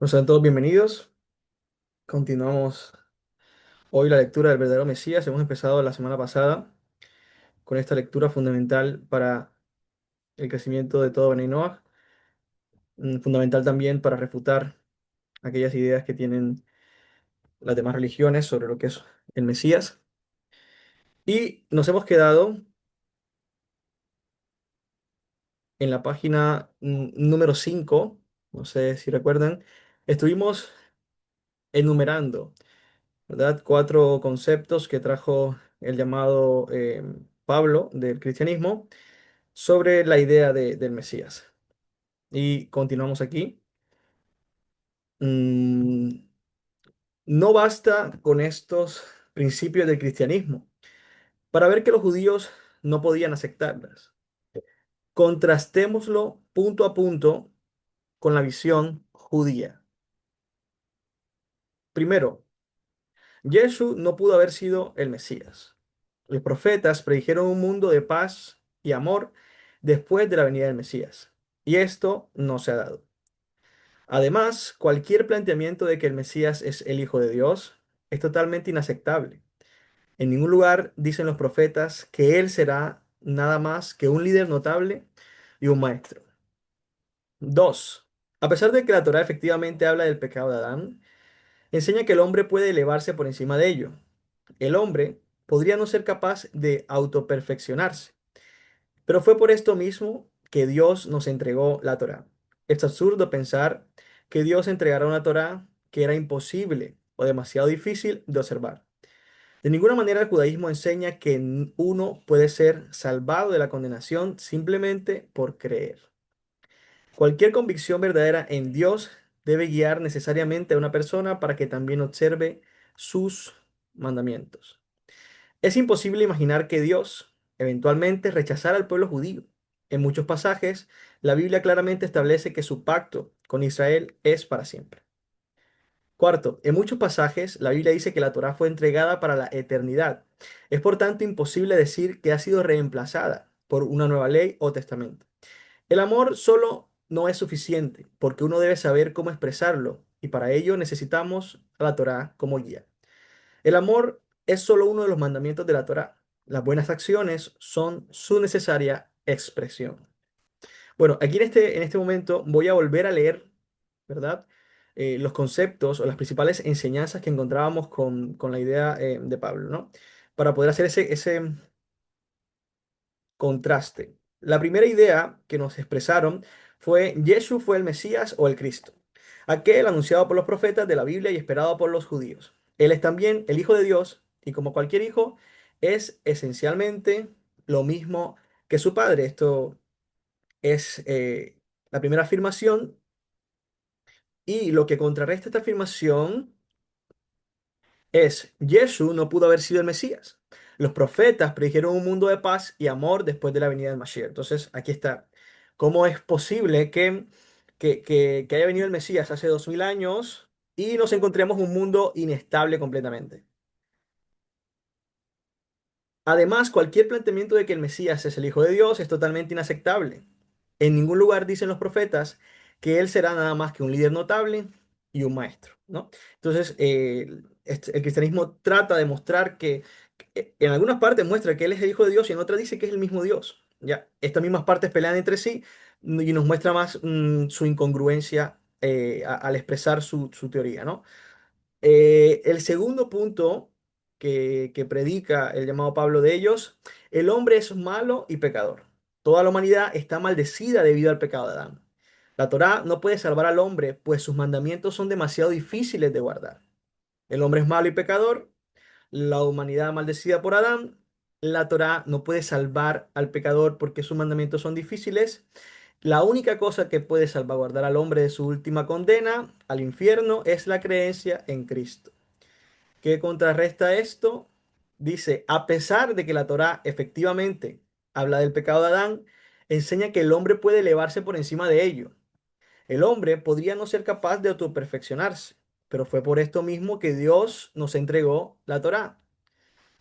Sean todos bienvenidos. Continuamos hoy la lectura del verdadero Mesías. Hemos empezado la semana pasada con esta lectura fundamental para el crecimiento de todo Bnei Noach, fundamental también para refutar aquellas ideas que tienen las demás religiones sobre lo que es el Mesías. Y nos hemos quedado en la página número 5. No sé si recuerdan. Estuvimos enumerando, ¿verdad? Cuatro conceptos que trajo el llamado Pablo del cristianismo sobre la idea del Mesías. Y continuamos aquí. Mm, no basta con estos principios del cristianismo para ver que los judíos no podían aceptarlas. Contrastémoslo punto a punto con la visión judía. Primero, Jesús no pudo haber sido el Mesías. Los profetas predijeron un mundo de paz y amor después de la venida del Mesías. Y esto no se ha dado. Además, cualquier planteamiento de que el Mesías es el Hijo de Dios es totalmente inaceptable. En ningún lugar dicen los profetas que Él será nada más que un líder notable y un maestro. Dos, a pesar de que la Torá efectivamente habla del pecado de Adán, enseña que el hombre puede elevarse por encima de ello. El hombre podría no ser capaz de autoperfeccionarse, pero fue por esto mismo que Dios nos entregó la Torá. Es absurdo pensar que Dios entregará una Torá que era imposible o demasiado difícil de observar. De ninguna manera el judaísmo enseña que uno puede ser salvado de la condenación simplemente por creer. Cualquier convicción verdadera en Dios debe guiar necesariamente a una persona para que también observe sus mandamientos. Es imposible imaginar que Dios eventualmente rechazara al pueblo judío. En muchos pasajes, la Biblia claramente establece que su pacto con Israel es para siempre. Cuarto, en muchos pasajes, la Biblia dice que la Torá fue entregada para la eternidad. Es por tanto imposible decir que ha sido reemplazada por una nueva ley o testamento. El amor solo no es suficiente, porque uno debe saber cómo expresarlo, y para ello necesitamos a la Torá como guía. El amor es solo uno de los mandamientos de la Torá. Las buenas acciones son su necesaria expresión. Bueno, aquí en este momento voy a volver a leer, ¿verdad? Los conceptos o las principales enseñanzas que encontrábamos con la idea de Pablo, ¿no? Para poder hacer ese contraste. La primera idea que nos expresaron fue: Jesús fue el Mesías o el Cristo, aquel anunciado por los profetas de la Biblia y esperado por los judíos. Él es también el Hijo de Dios y, como cualquier hijo, es esencialmente lo mismo que su padre. Esto es la primera afirmación, y lo que contrarresta esta afirmación es: Jesús no pudo haber sido el Mesías. Los profetas predijeron un mundo de paz y amor después de la venida del Mashiach. Entonces, aquí está. ¿Cómo es posible que haya venido el Mesías hace 2000 años y nos encontremos un mundo inestable completamente? Además, cualquier planteamiento de que el Mesías es el Hijo de Dios es totalmente inaceptable. En ningún lugar dicen los profetas que él será nada más que un líder notable y un maestro, ¿no? Entonces, el cristianismo trata de mostrar que en algunas partes muestra que él es el Hijo de Dios y en otras dice que es el mismo Dios. Ya, estas mismas partes pelean entre sí, y nos muestra más su incongruencia al expresar su teoría, ¿no? El segundo punto que predica el llamado Pablo de ellos: el hombre es malo y pecador. Toda la humanidad está maldecida debido al pecado de Adán. La Torá no puede salvar al hombre, pues sus mandamientos son demasiado difíciles de guardar. El hombre es malo y pecador, la humanidad maldecida por Adán. La Torá no puede salvar al pecador porque sus mandamientos son difíciles. La única cosa que puede salvaguardar al hombre de su última condena, al infierno, es la creencia en Cristo. ¿Qué contrarresta esto? Dice: a pesar de que la Torá efectivamente habla del pecado de Adán, enseña que el hombre puede elevarse por encima de ello. El hombre podría no ser capaz de autoperfeccionarse, pero fue por esto mismo que Dios nos entregó la Torá.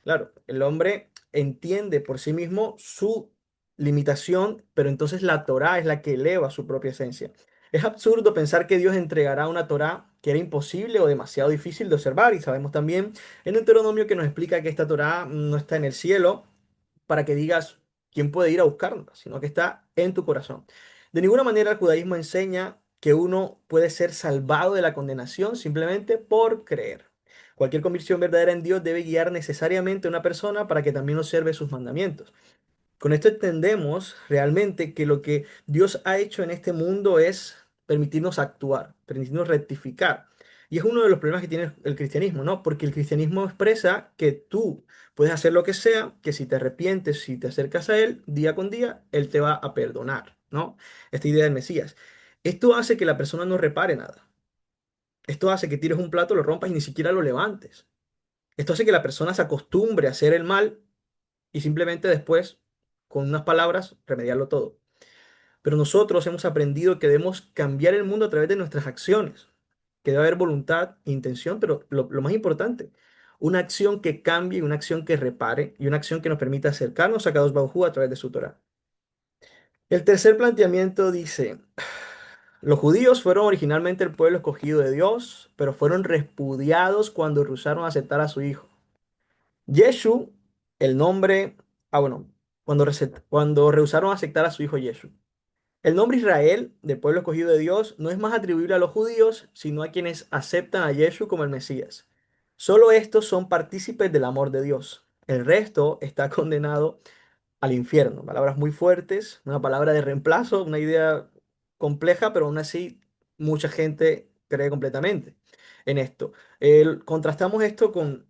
Claro, el hombre entiende por sí mismo su limitación, pero entonces la Torá es la que eleva su propia esencia. Es absurdo pensar que Dios entregará una Torá que era imposible o demasiado difícil de observar. Y sabemos también en Deuteronomio que nos explica que esta Torá no está en el cielo para que digas quién puede ir a buscarla, sino que está en tu corazón. De ninguna manera el judaísmo enseña que uno puede ser salvado de la condenación simplemente por creer. Cualquier convicción verdadera en Dios debe guiar necesariamente a una persona para que también observe sus mandamientos. Con esto entendemos realmente que lo que Dios ha hecho en este mundo es permitirnos actuar, permitirnos rectificar. Y es uno de los problemas que tiene el cristianismo, ¿no? Porque el cristianismo expresa que tú puedes hacer lo que sea, que si te arrepientes, si te acercas a Él día con día, Él te va a perdonar, ¿no? Esta idea del Mesías. Esto hace que la persona no repare nada. Esto hace que tires un plato, lo rompas y ni siquiera lo levantes. Esto hace que la persona se acostumbre a hacer el mal y simplemente después, con unas palabras, remediarlo todo. Pero nosotros hemos aprendido que debemos cambiar el mundo a través de nuestras acciones, que debe haber voluntad e intención, pero lo más importante, una acción que cambie, una acción que repare y una acción que nos permita acercarnos a Kadosh Baruj Hu a través de su Torah. El tercer planteamiento dice, los judíos fueron originalmente el pueblo escogido de Dios, pero fueron repudiados cuando rehusaron aceptar a su hijo. Yeshu, el nombre, bueno, cuando rehusaron aceptar a su hijo Yeshu. El nombre Israel, del pueblo escogido de Dios, no es más atribuible a los judíos, sino a quienes aceptan a Yeshu como el Mesías. Solo estos son partícipes del amor de Dios. El resto está condenado al infierno. Palabras muy fuertes, una palabra de reemplazo, una idea compleja, pero aún así mucha gente cree completamente en esto. Contrastamos esto con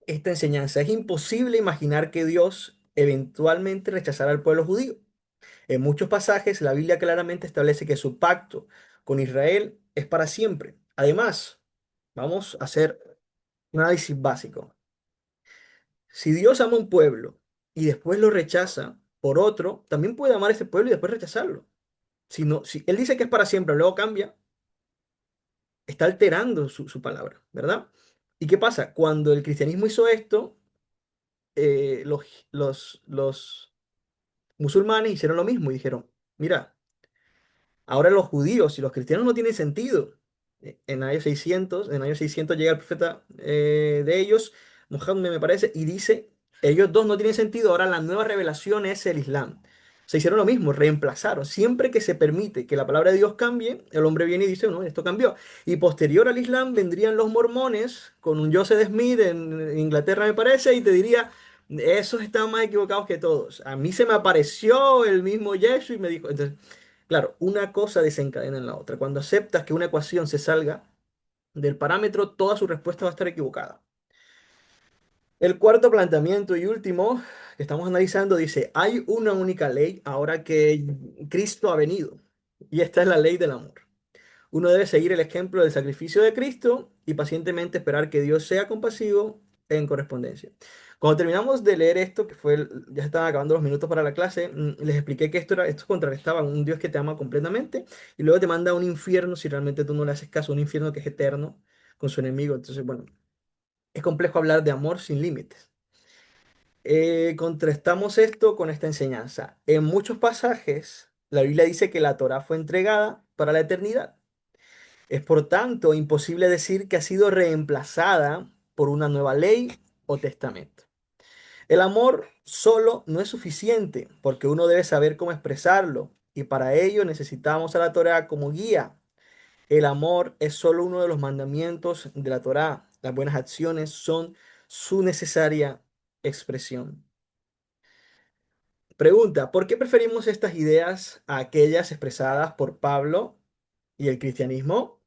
esta enseñanza. Es imposible imaginar que Dios eventualmente rechazara al pueblo judío. En muchos pasajes la Biblia claramente establece que su pacto con Israel es para siempre. Además, vamos a hacer un análisis básico. Si Dios ama un pueblo y después lo rechaza por otro, también puede amar a ese pueblo y después rechazarlo. Si no, si Él dice que es para siempre, luego cambia, está alterando su palabra, ¿verdad? ¿Y qué pasa? Cuando el cristianismo hizo esto, los musulmanes hicieron lo mismo y dijeron, mira, ahora los judíos y los cristianos no tienen sentido. En año 600 llega el profeta de ellos, Muhammad me parece, y dice, ellos dos no tienen sentido, ahora la nueva revelación es el Islam. Se hicieron lo mismo, reemplazaron. Siempre que se permite que la palabra de Dios cambie, el hombre viene y dice, no, esto cambió. Y posterior al Islam vendrían los mormones con un Joseph Smith en Inglaterra, me parece, y te diría, esos están más equivocados que todos. A mí se me apareció el mismo Yeshua y me dijo, entonces, claro, una cosa desencadena en la otra. Cuando aceptas que una ecuación se salga del parámetro, toda su respuesta va a estar equivocada. El cuarto planteamiento y último que estamos analizando dice, hay una única ley ahora que Cristo ha venido, y esta es la ley del amor. Uno debe seguir el ejemplo del sacrificio de Cristo y pacientemente esperar que Dios sea compasivo en correspondencia. Cuando terminamos de leer esto, ya se estaban acabando los minutos para la clase, les expliqué que esto contrarrestaba a un Dios que te ama completamente y luego te manda a un infierno si realmente tú no le haces caso, un infierno que es eterno con su enemigo. Entonces, bueno, es complejo hablar de amor sin límites. Contrastamos esto con esta enseñanza. En muchos pasajes, la Biblia dice que la Torah fue entregada para la eternidad. Es por tanto imposible decir que ha sido reemplazada por una nueva ley o testamento. El amor solo no es suficiente porque uno debe saber cómo expresarlo y para ello necesitamos a la Torá como guía. El amor es solo uno de los mandamientos de la Torá. Las buenas acciones son su necesaria expresión. Pregunta, ¿por qué preferimos estas ideas a aquellas expresadas por Pablo y el cristianismo?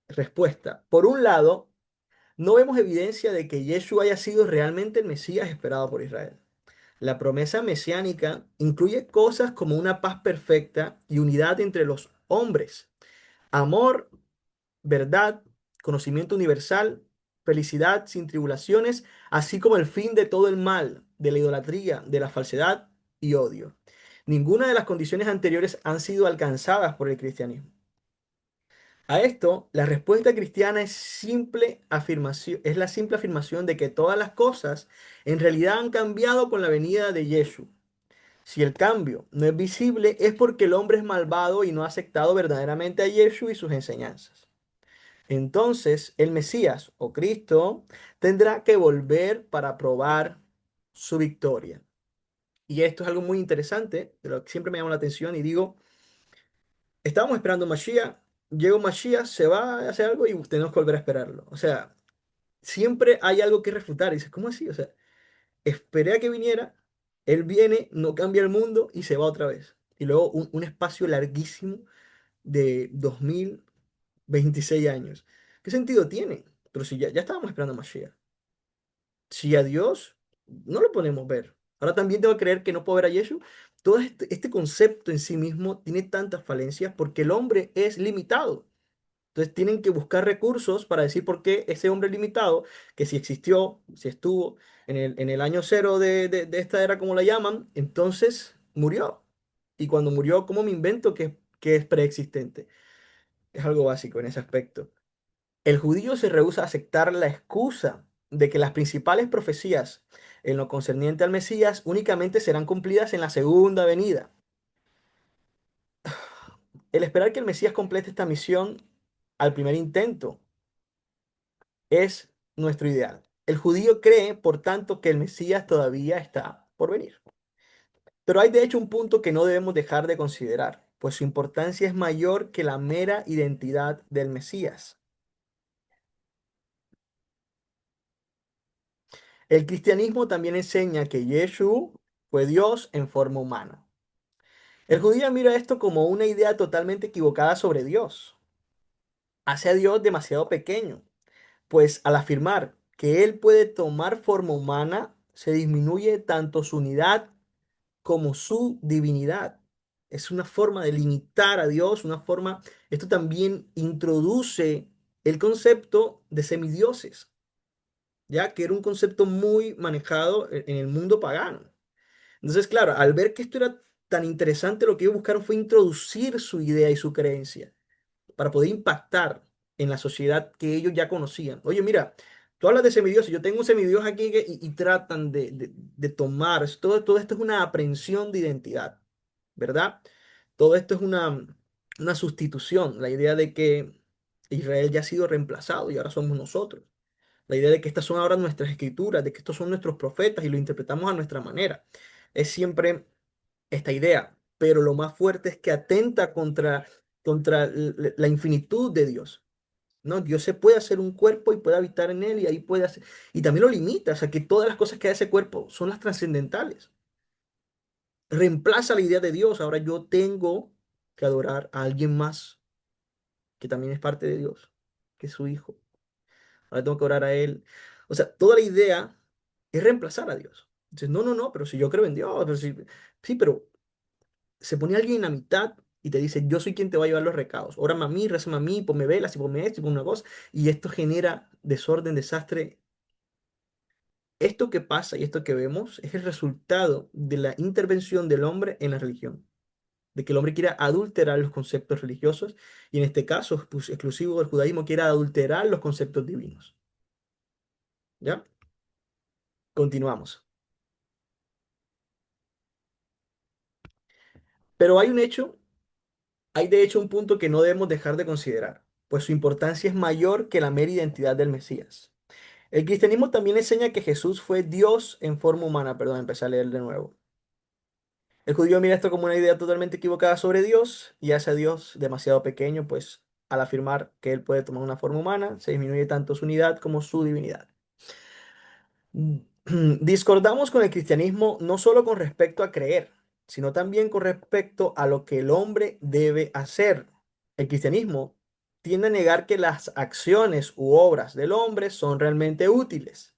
Respuesta, por un lado, no vemos evidencia de que Yeshua haya sido realmente el Mesías esperado por Israel. La promesa mesiánica incluye cosas como una paz perfecta y unidad entre los hombres, amor, verdad, conocimiento universal, felicidad sin tribulaciones, así como el fin de todo el mal, de la idolatría, de la falsedad y odio. Ninguna de las condiciones anteriores han sido alcanzadas por el cristianismo. A esto, la respuesta cristiana es simple afirmación, es la simple afirmación de que todas las cosas en realidad han cambiado con la venida de Yeshua. Si el cambio no es visible, es porque el hombre es malvado y no ha aceptado verdaderamente a Yeshua y sus enseñanzas. Entonces, el Mesías o Cristo tendrá que volver para probar su victoria. Y esto es algo muy interesante, de lo que siempre me llama la atención y digo, estábamos esperando un Mashiach, llega un Mashiach, se va a hacer algo y tenemos que volver a esperarlo. O sea, siempre hay algo que refutar. Y dices, ¿cómo así? O sea, esperé a que viniera, él viene, no cambia el mundo y se va otra vez. Y luego un espacio larguísimo de 2026 años. ¿Qué sentido tiene? Pero si ya estábamos esperando a Mashiach. Si a Dios no lo podemos ver. Ahora también tengo que creer que no puedo ver a Yeshua. Todo este concepto en sí mismo tiene tantas falencias porque el hombre es limitado. Entonces tienen que buscar recursos para decir por qué ese hombre limitado, que si existió, si estuvo en el año cero de esta era, como la llaman, entonces murió. Y cuando murió, ¿cómo me invento que es preexistente? Es algo básico en ese aspecto. El judío se rehúsa a aceptar la excusa de que las principales profecías en lo concerniente al Mesías únicamente serán cumplidas en la segunda venida. El esperar que el Mesías complete esta misión al primer intento es nuestro ideal. El judío cree, por tanto, que el Mesías todavía está por venir. Pero hay de hecho un punto que no debemos dejar de considerar, pues su importancia es mayor que la mera identidad del Mesías. El cristianismo también enseña que Yeshua fue Dios en forma humana. El judío mira esto como una idea totalmente equivocada sobre Dios. Hace a Dios demasiado pequeño, pues al afirmar que Él puede tomar forma humana, se disminuye tanto su unidad como su divinidad. Es una forma de limitar a Dios, una forma, esto también introduce el concepto de semidioses, ya que era un concepto muy manejado en el mundo pagano. Entonces, claro, al ver que esto era tan interesante, lo que ellos buscaron fue introducir su idea y su creencia para poder impactar en la sociedad que ellos ya conocían. Oye, mira, tú hablas de semidioses, yo tengo un semidios aquí y tratan de tomar, todo esto es una aprehensión de identidad, ¿verdad? Todo esto es una sustitución, la idea de que Israel ya ha sido reemplazado y ahora somos nosotros. La idea de que estas son ahora nuestras escrituras, de que estos son nuestros profetas y lo interpretamos a nuestra manera. Es siempre esta idea, pero lo más fuerte es que atenta contra la infinitud de Dios. ¿No? Dios se puede hacer un cuerpo y puede habitar en él y ahí puede hacer, y también lo limita, o sea que todas las cosas que hay ese cuerpo son las trascendentales. Reemplaza la idea de Dios, ahora yo tengo que adorar a alguien más que también es parte de Dios, que es su hijo. Ahora tengo que orar a él. O sea, toda la idea es reemplazar a Dios. Entonces, no, no, no, pero si yo creo en Dios, pero sí, sí, pero se pone alguien en la mitad y te dice, yo soy quien te va a llevar los recados. Órame a mí, rézame a mí, ponme velas y ponme esto y ponme una cosa. Y esto genera desorden, desastre. Esto que pasa y esto que vemos es el resultado de la intervención del hombre en la religión. De que el hombre quiera adulterar los conceptos religiosos y en este caso, pues, exclusivo del judaísmo, quiera adulterar los conceptos divinos. ¿Ya? Continuamos. Pero hay de hecho un punto que no debemos dejar de considerar, pues su importancia es mayor que la mera identidad del Mesías. El cristianismo también enseña que Jesús fue Dios en forma humana. Perdón, empecé a leer de nuevo. El judío mira esto como una idea totalmente equivocada sobre Dios y hace a Dios demasiado pequeño, pues al afirmar que Él puede tomar una forma humana, se disminuye tanto su unidad como su divinidad. Discordamos con el cristianismo no solo con respecto a creer, sino también con respecto a lo que el hombre debe hacer. El cristianismo tiende a negar que las acciones u obras del hombre son realmente útiles.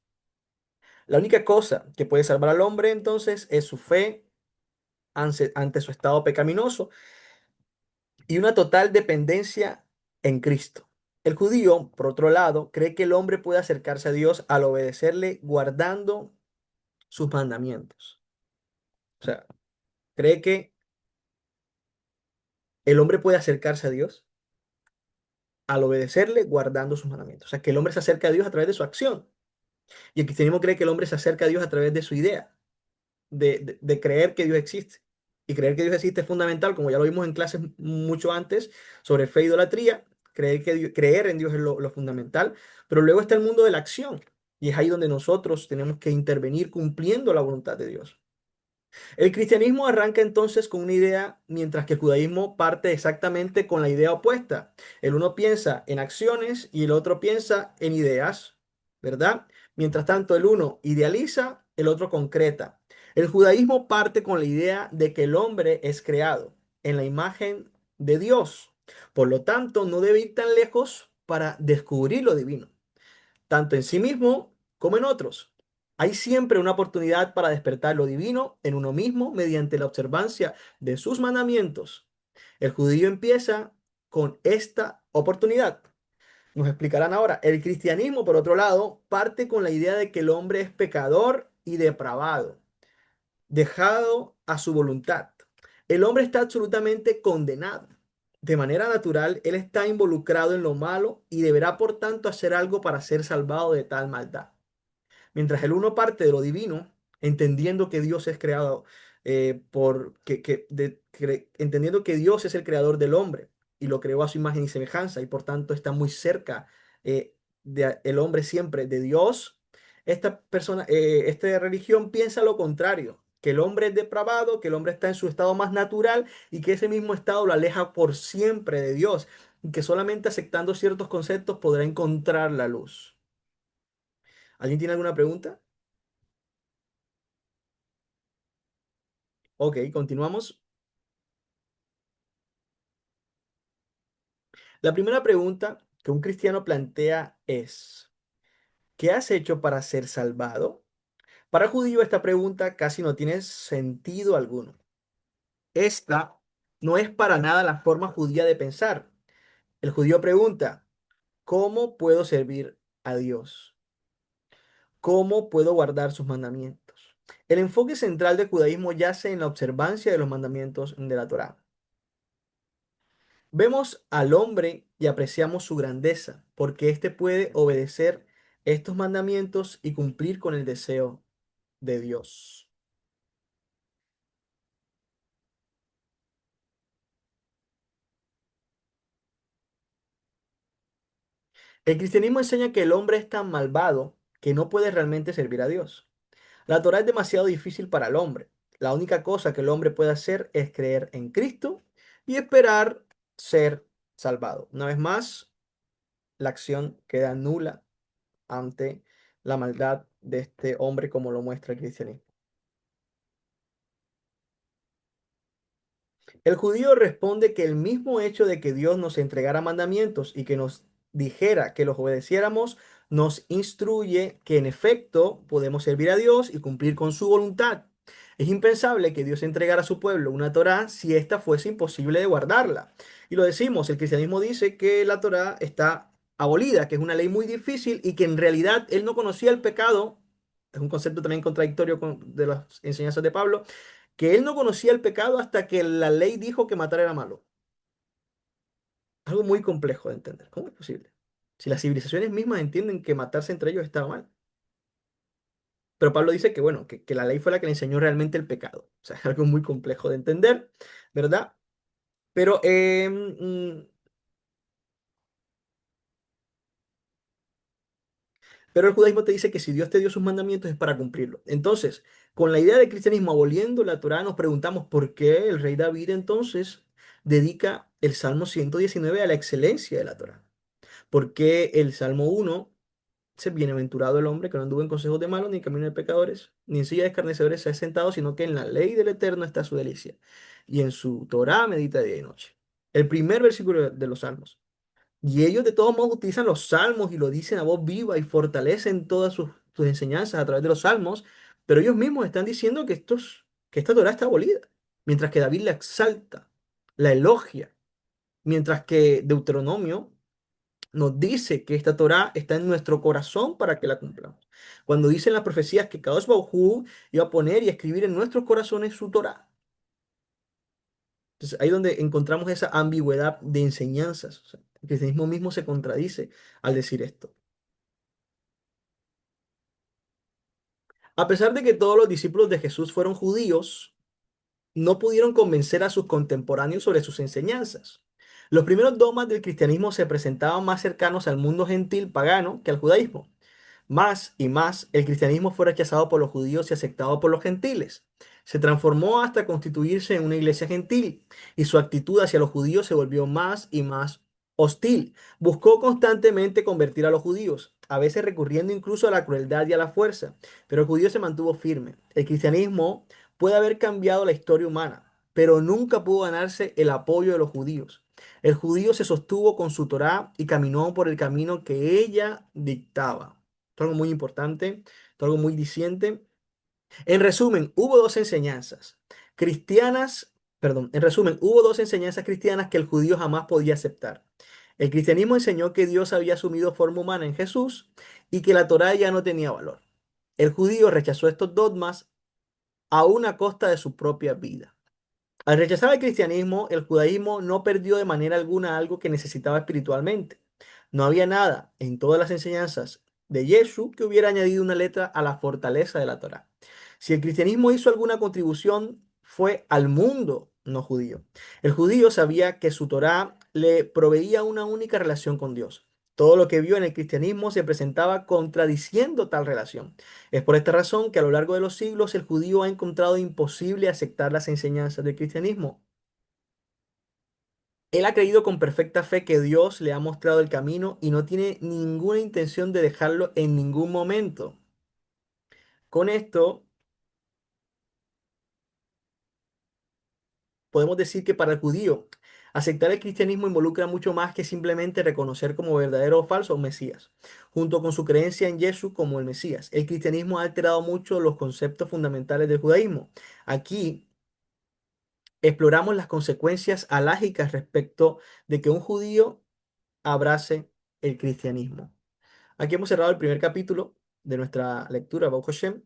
La única cosa que puede salvar al hombre entonces es su fe ante su estado pecaminoso y una total dependencia en Cristo. El judío, por otro lado, cree que el hombre puede acercarse a Dios al obedecerle guardando sus mandamientos. O sea, cree que el hombre puede acercarse a Dios al obedecerle guardando sus mandamientos. O sea, que el hombre se acerca a Dios a través de su acción. Y el cristianismo cree que el hombre se acerca a Dios a través de su idea. de creer que Dios existe. Y creer que Dios existe es fundamental, como ya lo vimos en clases mucho antes, sobre fe e idolatría. Creer en Dios es lo fundamental. Pero luego está el mundo de la acción. Y es ahí donde nosotros tenemos que intervenir cumpliendo la voluntad de Dios. El cristianismo arranca entonces con una idea, mientras que el judaísmo parte exactamente con la idea opuesta. El uno piensa en acciones y el otro piensa en ideas, ¿verdad? Mientras tanto, el uno idealiza, el otro concreta. El judaísmo parte con la idea de que el hombre es creado en la imagen de Dios. Por lo tanto, no debe ir tan lejos para descubrir lo divino tanto en sí mismo como en otros. Hay siempre una oportunidad para despertar lo divino en uno mismo mediante la observancia de sus mandamientos. El judío empieza con esta oportunidad. Nos explicarán ahora. El cristianismo, por otro lado, parte con la idea de que el hombre es pecador y depravado, dejado a su voluntad. El hombre está absolutamente condenado. De manera natural, él está involucrado en lo malo y deberá, por tanto, hacer algo para ser salvado de tal maldad. Mientras el uno parte de lo divino, entendiendo que Dios es creado entendiendo que Dios es el creador del hombre y lo creó a su imagen y semejanza y por tanto está muy cerca el hombre siempre de Dios. Esta religión piensa lo contrario, que el hombre es depravado, que el hombre está en su estado más natural y que ese mismo estado lo aleja por siempre de Dios y que solamente aceptando ciertos conceptos podrá encontrar la luz. ¿Alguien tiene alguna pregunta? Ok, continuamos. La primera pregunta que un cristiano plantea es, ¿qué has hecho para ser salvado? Para el judío esta pregunta casi no tiene sentido alguno. Esta no es para nada la forma judía de pensar. El judío pregunta, ¿cómo puedo servir a Dios? ¿Cómo puedo guardar sus mandamientos? El enfoque central del judaísmo yace en la observancia de los mandamientos de la Torá. Vemos al hombre y apreciamos su grandeza, porque éste puede obedecer estos mandamientos y cumplir con el deseo de Dios. El cristianismo enseña que el hombre es tan malvado que no puede realmente servir a Dios. La Torah es demasiado difícil para el hombre. La única cosa que el hombre puede hacer es creer en Cristo y esperar ser salvado. Una vez más, la acción queda nula ante la maldad de este hombre como lo muestra el cristianismo. El judío responde que el mismo hecho de que Dios nos entregara mandamientos y que nos dijera que los obedeciéramos, nos instruye que en efecto podemos servir a Dios y cumplir con su voluntad. Es impensable que Dios entregara a su pueblo una Torá si ésta fuese imposible de guardarla. Y lo decimos, el cristianismo dice que la Torá está abolida, que es una ley muy difícil y que en realidad él no conocía el pecado. Es un concepto también contradictorio de las enseñanzas de Pablo que él no conocía el pecado hasta que la ley dijo que matar era malo. Algo muy complejo de entender. ¿Cómo es posible? Si las civilizaciones mismas entienden que matarse entre ellos estaba mal. Pero Pablo dice que, bueno, que la ley fue la que le enseñó realmente el pecado. O sea, es algo muy complejo de entender, ¿verdad? Pero, pero el judaísmo te dice que si Dios te dio sus mandamientos es para cumplirlo. Entonces, con la idea del cristianismo aboliendo la Torá, nos preguntamos por qué el rey David entonces dedica el Salmo 119 a la excelencia de la Torá. Porque el Salmo 1 dice, bienaventurado el hombre que no anduvo en consejos de malos, ni en camino de pecadores, ni en silla de escarnecedores se ha sentado, sino que en la ley del Eterno está su delicia, y en su Torá medita día y noche. El primer versículo de los Salmos. Y ellos de todos modos utilizan los Salmos y lo dicen a voz viva y fortalecen todas sus enseñanzas a través de los Salmos, pero ellos mismos están diciendo que esta Torá está abolida, mientras que David la exalta, la elogia, mientras que Deuteronomio nos dice que esta Torá está en nuestro corazón para que la cumplamos. Cuando dicen las profecías que Kadosh Baruj Hu iba a poner y escribir en nuestros corazones su Torá. Entonces, ahí donde encontramos esa ambigüedad de enseñanzas. O sea, el cristianismo mismo se contradice al decir esto. A pesar de que todos los discípulos de Jesús fueron judíos, no pudieron convencer a sus contemporáneos sobre sus enseñanzas. Los primeros dogmas del cristianismo se presentaban más cercanos al mundo gentil pagano que al judaísmo. Más y más, el cristianismo fue rechazado por los judíos y aceptado por los gentiles. Se transformó hasta constituirse en una iglesia gentil, y su actitud hacia los judíos se volvió más y más hostil. Buscó constantemente convertir a los judíos, a veces recurriendo incluso a la crueldad y a la fuerza, pero el judío se mantuvo firme. El cristianismo puede haber cambiado la historia humana, pero nunca pudo ganarse el apoyo de los judíos. El judío se sostuvo con su Torá y caminó por el camino que ella dictaba. Esto es algo muy importante, esto es algo muy diciente. En resumen, hubo dos enseñanzas cristianas, perdón, en resumen, hubo dos enseñanzas cristianas que el judío jamás podía aceptar. El cristianismo enseñó que Dios había asumido forma humana en Jesús y que la Torá ya no tenía valor. El judío rechazó estos dogmas a una costa de su propia vida. Al rechazar el cristianismo, el judaísmo no perdió de manera alguna algo que necesitaba espiritualmente. No había nada en todas las enseñanzas de Yeshu que hubiera añadido una letra a la fortaleza de la Torá. Si el cristianismo hizo alguna contribución, fue al mundo no judío. El judío sabía que su Torá le proveía una única relación con Dios. Todo lo que vio en el cristianismo se presentaba contradiciendo tal relación. Es por esta razón que a lo largo de los siglos el judío ha encontrado imposible aceptar las enseñanzas del cristianismo. Él ha creído con perfecta fe que Dios le ha mostrado el camino y no tiene ninguna intención de dejarlo en ningún momento. Con esto, podemos decir que para el judío, aceptar el cristianismo involucra mucho más que simplemente reconocer como verdadero o falso a un Mesías. Junto con su creencia en Jesús como el Mesías, el cristianismo ha alterado mucho los conceptos fundamentales del judaísmo. Aquí exploramos las consecuencias alágicas respecto de que un judío abrace el cristianismo. Aquí hemos cerrado el primer capítulo de nuestra lectura, Baruch Hashem,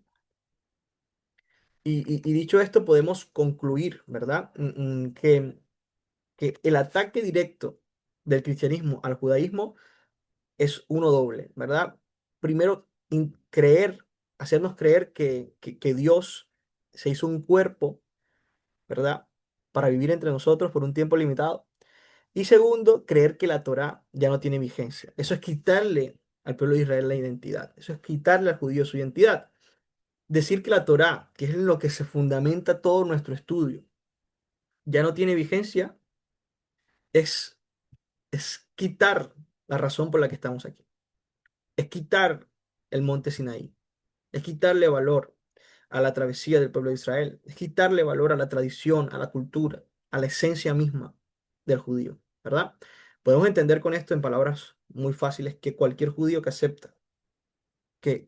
y dicho esto, podemos concluir, ¿verdad? Que el ataque directo del cristianismo al judaísmo es uno doble, ¿verdad? Primero, creer, hacernos creer que Dios se hizo un cuerpo, ¿verdad? Para vivir entre nosotros por un tiempo limitado. Y segundo, creer que la Torá ya no tiene vigencia. Eso es quitarle al pueblo de Israel la identidad. Eso es quitarle al judío su identidad. Decir que la Torá, que es en lo que se fundamenta todo nuestro estudio, ya no tiene vigencia, es, es quitar la razón por la que estamos aquí. Es quitar el monte Sinaí. Es quitarle valor a la travesía del pueblo de Israel. Es quitarle valor a la tradición, a la cultura, a la esencia misma del judío, ¿verdad? Podemos entender con esto en palabras muy fáciles que cualquier judío que acepta que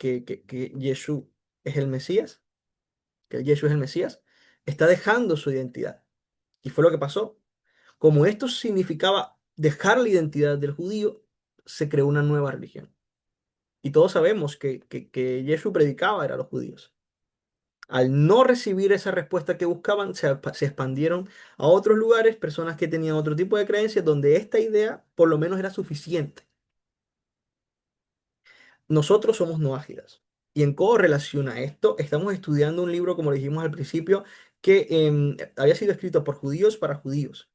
Yeshua es el Mesías, que Yeshua es el Mesías, está dejando su identidad. Y fue lo que pasó. Como esto significaba dejar la identidad del judío, se creó una nueva religión. Y todos sabemos que Yeshua predicaba era a los judíos. Al no recibir esa respuesta que buscaban, se expandieron a otros lugares, personas que tenían otro tipo de creencias, donde esta idea por lo menos era suficiente. Nosotros somos noágidas. Y en correlación a esto, estamos estudiando un libro, como dijimos al principio, que había sido escrito por judíos para judíos,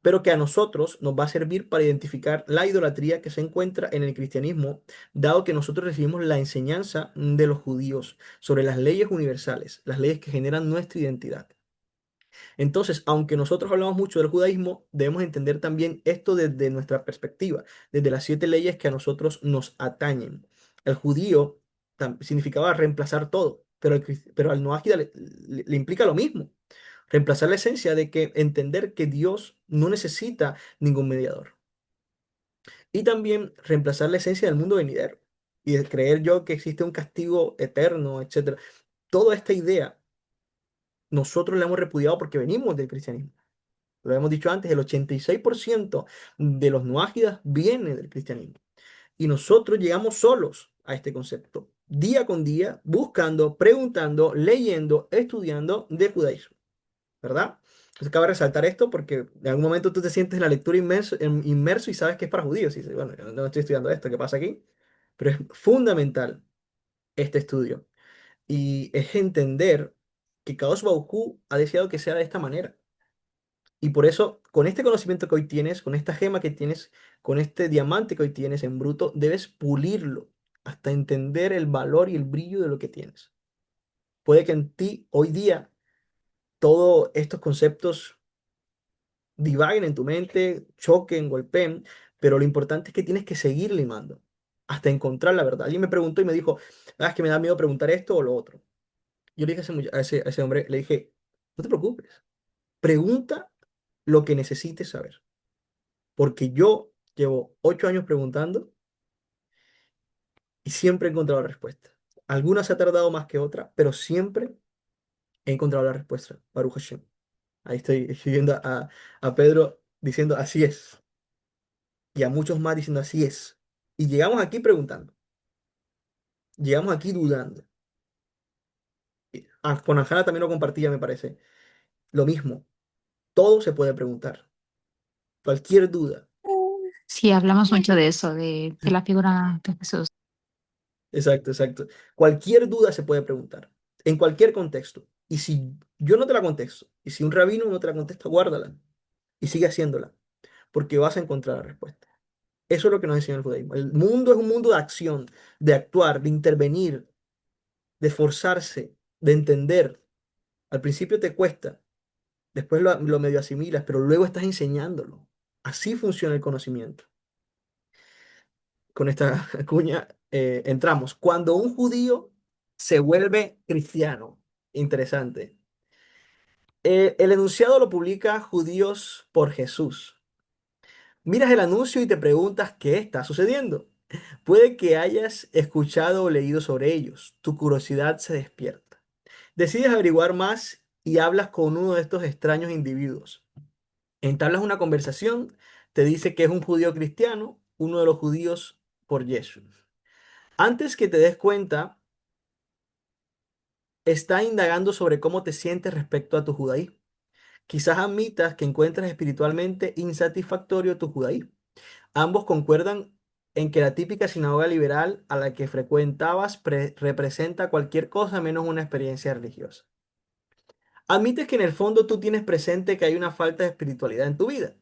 pero que a nosotros nos va a servir para identificar la idolatría que se encuentra en el cristianismo, dado que nosotros recibimos la enseñanza de los judíos sobre las leyes universales, las leyes que generan nuestra identidad. Entonces, aunque nosotros hablamos mucho del judaísmo, debemos entender también esto desde nuestra perspectiva, desde las 7 leyes que a nosotros nos atañen. El judío significaba reemplazar todo, pero, pero al noágida le implica lo mismo. Reemplazar la esencia de que entender que Dios no necesita ningún mediador. Y también reemplazar la esencia del mundo venidero. Y de creer yo que existe un castigo eterno, etcétera. Toda esta idea nosotros la hemos repudiado porque venimos del cristianismo. Lo hemos dicho antes, el 86% de los noágidas viene del cristianismo. Y nosotros llegamos solos a este concepto, día con día, buscando, preguntando, leyendo, estudiando de judaísmo, ¿verdad? Entonces cabe resaltar esto porque en algún momento tú te sientes en la lectura inmerso y sabes que es para judíos. Y dices, bueno, yo no estoy estudiando esto, ¿qué pasa aquí? Pero es fundamental este estudio. Y es entender que Kadosh Baruj Hu ha deseado que sea de esta manera. Y por eso, con este conocimiento que hoy tienes, con esta gema que tienes, con este diamante que hoy tienes en bruto, debes pulirlo hasta entender el valor y el brillo de lo que tienes. Puede que en ti hoy día todos estos conceptos divaguen en tu mente, choquen, golpeen, pero lo importante es que tienes que seguir limando hasta encontrar la verdad. Alguien me preguntó y me dijo, es que me da miedo preguntar esto o lo otro. Yo le dije a ese hombre, le dije, no te preocupes, pregunta lo que necesites saber, porque yo llevo 8 años preguntando y siempre he encontrado la respuesta. Algunas se ha tardado más que otra, pero siempre he encontrado la respuesta. Baruch Hashem. Ahí estoy viendo a Pedro diciendo así es, y a muchos más diciendo así es. Y llegamos aquí preguntando, llegamos aquí dudando. Con Anjana también lo compartía, me parece. Lo mismo, todo se puede preguntar, cualquier duda. Sí, hablamos mucho de eso, de la figura de Jesús. Exacto, exacto. Cualquier duda se puede preguntar, en cualquier contexto. Y si yo no te la contesto, y si un rabino no te la contesta, guárdala y sigue haciéndola, porque vas a encontrar la respuesta. Eso es lo que nos enseña el judaísmo. El mundo es un mundo de acción, de actuar, de intervenir, de esforzarse, de entender. Al principio te cuesta, después lo medio asimilas, pero luego estás enseñándolo. Así funciona el conocimiento. Con esta cuña entramos. Cuando un judío se vuelve cristiano, interesante. El enunciado lo publica Judíos por Jesús. Miras el anuncio y te preguntas qué está sucediendo. Puede que hayas escuchado o leído sobre ellos. Tu curiosidad se despierta. Decides averiguar más y hablas con uno de estos extraños individuos. Entablas una conversación, te dice que es un judío cristiano, uno de los judíos por Jesús. Antes que te des cuenta, está indagando sobre cómo te sientes respecto a tu judaísmo. Quizás admitas que encuentras espiritualmente insatisfactorio tu judaísmo. Ambos concuerdan en que la típica sinagoga liberal a la que frecuentabas representa cualquier cosa menos una experiencia religiosa. Admites que en el fondo tú tienes presente que hay una falta de espiritualidad en tu vida.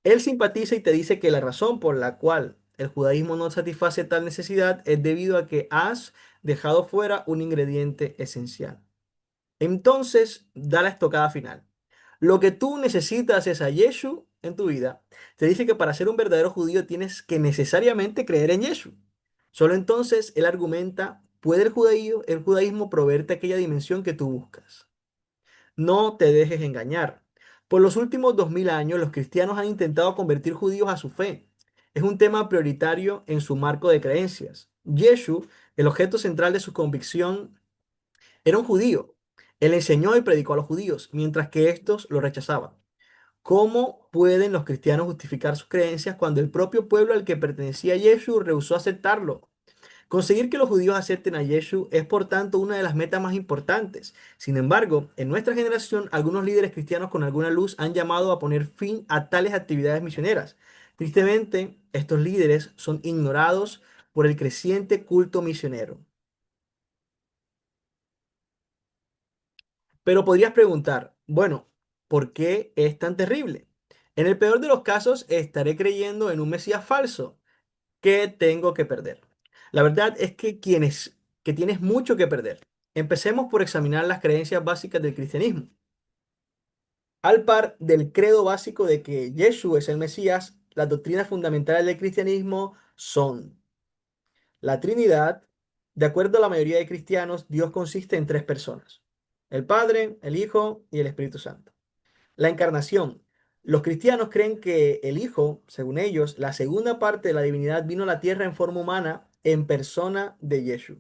Él simpatiza y te dice que la razón por la cual el judaísmo no satisface tal necesidad es debido a que has dejado fuera un ingrediente esencial. Entonces, da la estocada final. Lo que tú necesitas es a Yeshu en tu vida. Te dice que para ser un verdadero judío tienes que necesariamente creer en Yeshu. Solo entonces él argumenta, ¿puede el judaísmo proveerte aquella dimensión que tú buscas? No te dejes engañar. Por los últimos 2000 años, los cristianos han intentado convertir judíos a su fe. Es un tema prioritario en su marco de creencias. Yeshu, el objeto central de su convicción, era un judío. Él enseñó y predicó a los judíos, mientras que estos lo rechazaban. ¿Cómo pueden los cristianos justificar sus creencias cuando el propio pueblo al que pertenecía Yeshu rehusó aceptarlo? Conseguir que los judíos acepten a Yeshu es por tanto una de las metas más importantes. Sin embargo, en nuestra generación, algunos líderes cristianos con alguna luz han llamado a poner fin a tales actividades misioneras. Tristemente, estos líderes son ignorados por el creciente culto misionero. Pero podrías preguntar, bueno, ¿por qué es tan terrible? En el peor de los casos, estaré creyendo en un Mesías falso. ¿Qué tengo que perder? La verdad es que tienes mucho que perder. Empecemos por examinar las creencias básicas del cristianismo. Al par del credo básico de que Yeshua es el Mesías, las doctrinas fundamentales del cristianismo son la Trinidad. De acuerdo a la mayoría de cristianos, Dios consiste en tres personas: el Padre, el Hijo y el Espíritu Santo. La encarnación. Los cristianos creen que el Hijo, según ellos, la segunda parte de la divinidad vino a la tierra en forma humana en persona de Yeshua.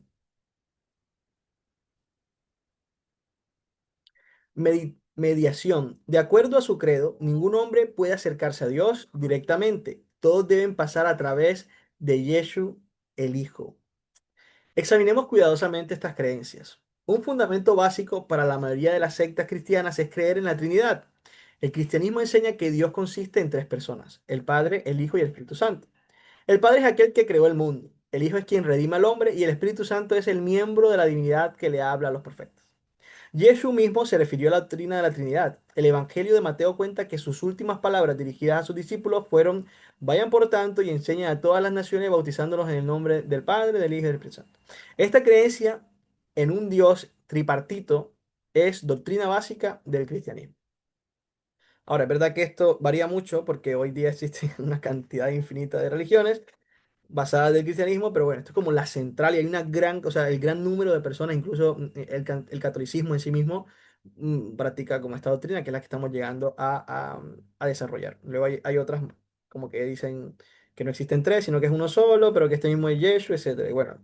Mediación. De acuerdo a su credo, ningún hombre puede acercarse a Dios directamente. Todos deben pasar a través de Yeshua, el Hijo. Examinemos cuidadosamente estas creencias. Un fundamento básico para la mayoría de las sectas cristianas es creer en la Trinidad. El cristianismo enseña que Dios consiste en tres personas: el Padre, el Hijo y el Espíritu Santo. El Padre es aquel que creó el mundo. El Hijo es quien redima al hombre y el Espíritu Santo es el miembro de la divinidad que le habla a los profetas. Yeshua mismo se refirió a la doctrina de la Trinidad. El Evangelio de Mateo cuenta que sus últimas palabras dirigidas a sus discípulos fueron: vayan por tanto y enseñen a todas las naciones bautizándolos en el nombre del Padre, del Hijo y del Espíritu Santo. Esta creencia en un Dios tripartito es doctrina básica del cristianismo. Ahora, es verdad que esto varía mucho porque hoy día existe una cantidad infinita de religiones basadas del cristianismo, pero bueno, esto es como la central y hay una gran, o sea, el gran número de personas, incluso el catolicismo en sí mismo, practica como esta doctrina, que es la que estamos llegando a desarrollar. Luego hay otras como que dicen que no existen tres, sino que es uno solo, pero que este mismo es Yeshua, etcétera. Y bueno,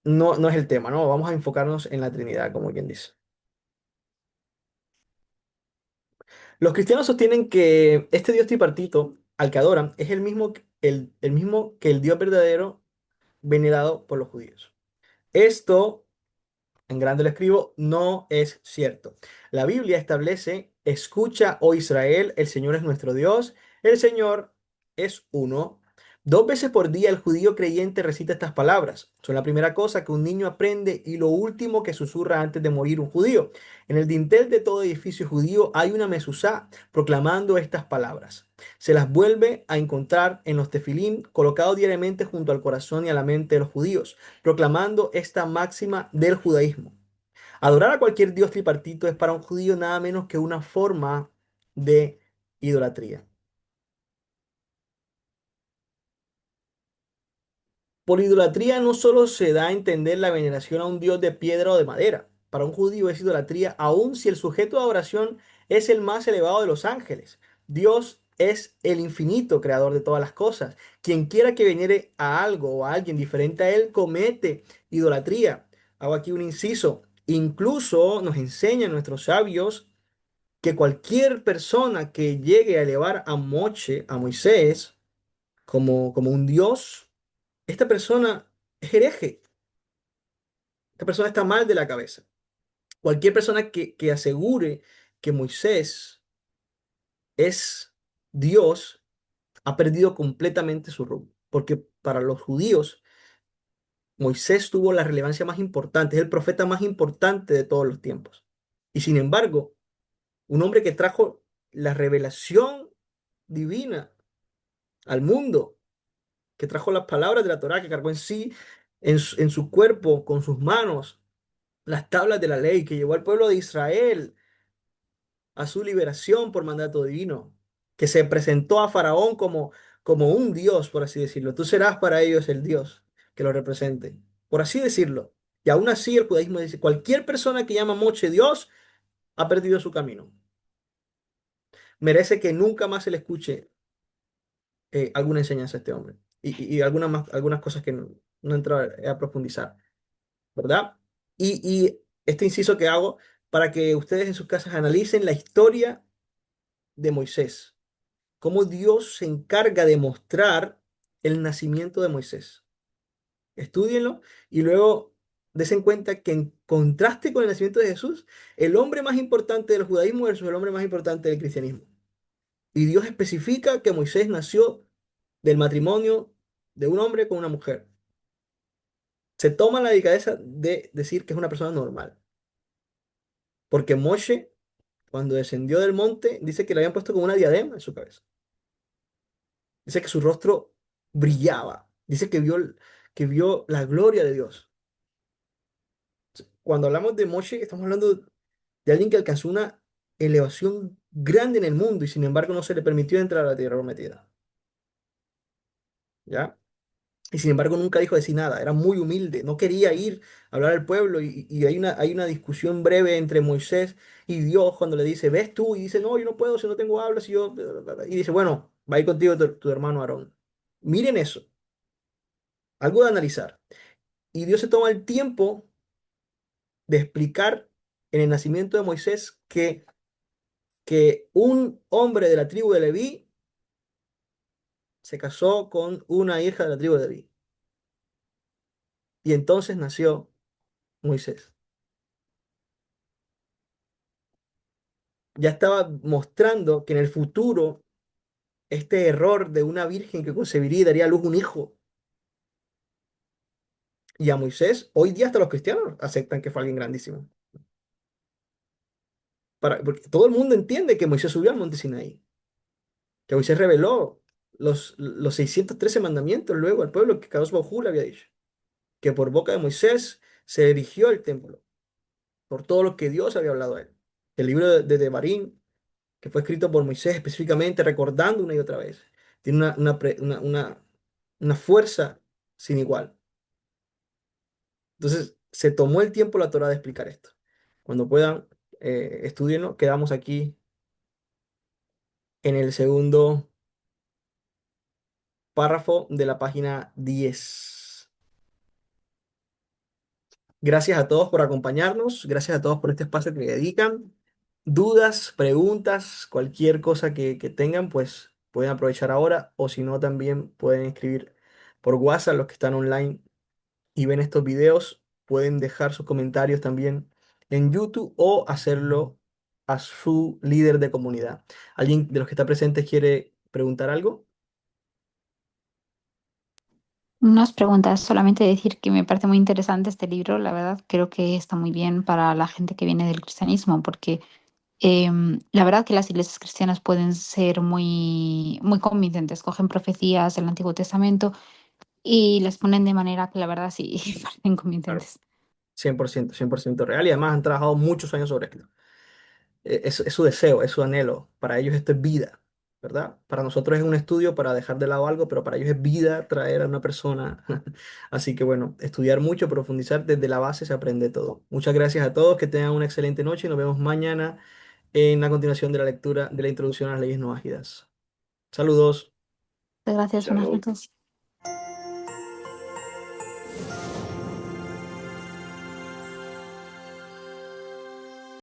no es el tema, ¿no? Vamos a enfocarnos en la Trinidad, como quien dice. Los cristianos sostienen que este Dios tripartito, al que adoran, es el mismo que el Dios verdadero venerado por los judíos. Esto, en grande lo escribo, no es cierto. La Biblia establece: escucha, oh Israel, el Señor es nuestro Dios, el Señor es uno. Dos veces por día el judío creyente recita estas palabras. Son la primera cosa que un niño aprende y lo último que susurra antes de morir un judío. En el dintel de todo edificio judío hay una mezuzá proclamando estas palabras. Se las vuelve a encontrar en los tefilín colocados diariamente junto al corazón y a la mente de los judíos, proclamando esta máxima del judaísmo. Adorar a cualquier dios tripartito es para un judío nada menos que una forma de idolatría. Por idolatría no solo se da a entender la veneración a un dios de piedra o de madera. Para un judío es idolatría aun si el sujeto de adoración es el más elevado de los ángeles. Dios es el infinito creador de todas las cosas. Quien quiera que venere a algo o a alguien diferente a él comete idolatría. Hago aquí un inciso. Incluso nos enseñan nuestros sabios que cualquier persona que llegue a elevar a Moche, a Moisés, como un dios, esta persona es hereje. Esta persona está mal de la cabeza. Cualquier persona que asegure que Moisés es Dios ha perdido completamente su rumbo. Porque para los judíos, Moisés tuvo la relevancia más importante, es el profeta más importante de todos los tiempos. Y sin embargo, un hombre que trajo la revelación divina al mundo, que trajo las palabras de la Torá, que cargó en sí, en su cuerpo, con sus manos, las tablas de la ley, que llevó al pueblo de Israel a su liberación por mandato divino, que se presentó a Faraón como un Dios, por así decirlo. Tú serás para ellos el Dios que lo represente, por así decirlo. Y aún así el judaísmo dice: cualquier persona que llama Moche Dios ha perdido su camino. Merece que nunca más se le escuche alguna enseñanza a este hombre. Y algunas cosas que no entro a profundizar, ¿verdad? Y este inciso que hago para que ustedes en sus casas analicen la historia de Moisés, cómo Dios se encarga de mostrar el nacimiento de Moisés. Estúdienlo y luego desen cuenta que en contraste con el nacimiento de Jesús, el hombre más importante del judaísmo versus el hombre más importante del cristianismo. Y Dios especifica que Moisés nació del matrimonio de un hombre con una mujer. Se toma la delicadeza de decir que es una persona normal. Porque Moshe, cuando descendió del monte, dice que le habían puesto como una diadema en su cabeza. Dice que su rostro brillaba. Dice que vio la gloria de Dios. Cuando hablamos de Moshe, estamos hablando de alguien que alcanzó una elevación grande en el mundo y sin embargo no se le permitió entrar a la tierra prometida. ¿Ya? Y sin embargo nunca dijo decir nada, era muy humilde, no quería ir a hablar al pueblo y hay una discusión breve entre Moisés y Dios cuando le dice: ¿ves tú? Y dice: no, yo no puedo si no tengo habla, si yo... Y dice: bueno, va a ir contigo tu hermano Aarón. Miren eso, algo de analizar. Y Dios se toma el tiempo de explicar en el nacimiento de Moisés que un hombre de la tribu de Leví se casó con una hija de la tribu de Leví. Y entonces nació Moisés. Ya estaba mostrando que en el futuro este error de una virgen que concebiría y daría a luz un hijo y a Moisés, hoy día hasta los cristianos aceptan que fue alguien grandísimo. Porque todo el mundo entiende que Moisés subió al monte Sinaí, que Moisés reveló los 613 mandamientos luego al pueblo que Kadosh Baruj Hu le había dicho, que por boca de Moisés se erigió el templo, por todo lo que Dios había hablado a él. El libro de Devarim, que fue escrito por Moisés específicamente, recordando una y otra vez, tiene una fuerza sin igual. Entonces, se tomó el tiempo la Torá de explicar esto. Cuando puedan, estudienlo. Quedamos aquí en el segundo párrafo de la página 10. Gracias a todos por acompañarnos, gracias a todos por este espacio que me dedican. Dudas, preguntas, cualquier cosa que tengan, pues pueden aprovechar ahora o si no, también pueden escribir por WhatsApp los que están online y ven estos videos, pueden dejar sus comentarios también en YouTube o hacerlo a su líder de comunidad. ¿Alguien de los que está presente quiere preguntar algo? Unas preguntas, solamente decir que me parece muy interesante este libro, la verdad, creo que está muy bien para la gente que viene del cristianismo, porque la verdad que las iglesias cristianas pueden ser muy convincentes, cogen profecías del Antiguo Testamento y las ponen de manera que la verdad sí parecen Claro. convincentes. 100% real y además han trabajado muchos años sobre esto. Es su deseo, es su anhelo. Para ellos esto es vida, ¿verdad? Para nosotros es un estudio para dejar de lado algo, pero para ellos es vida traer a una persona. Así que bueno, estudiar mucho, profundizar, desde la base se aprende todo. Muchas gracias a todos, que tengan una excelente noche y nos vemos mañana en la continuación de la lectura de la introducción a las leyes no ágidas. Saludos. Gracias, buenas Shalom. noches.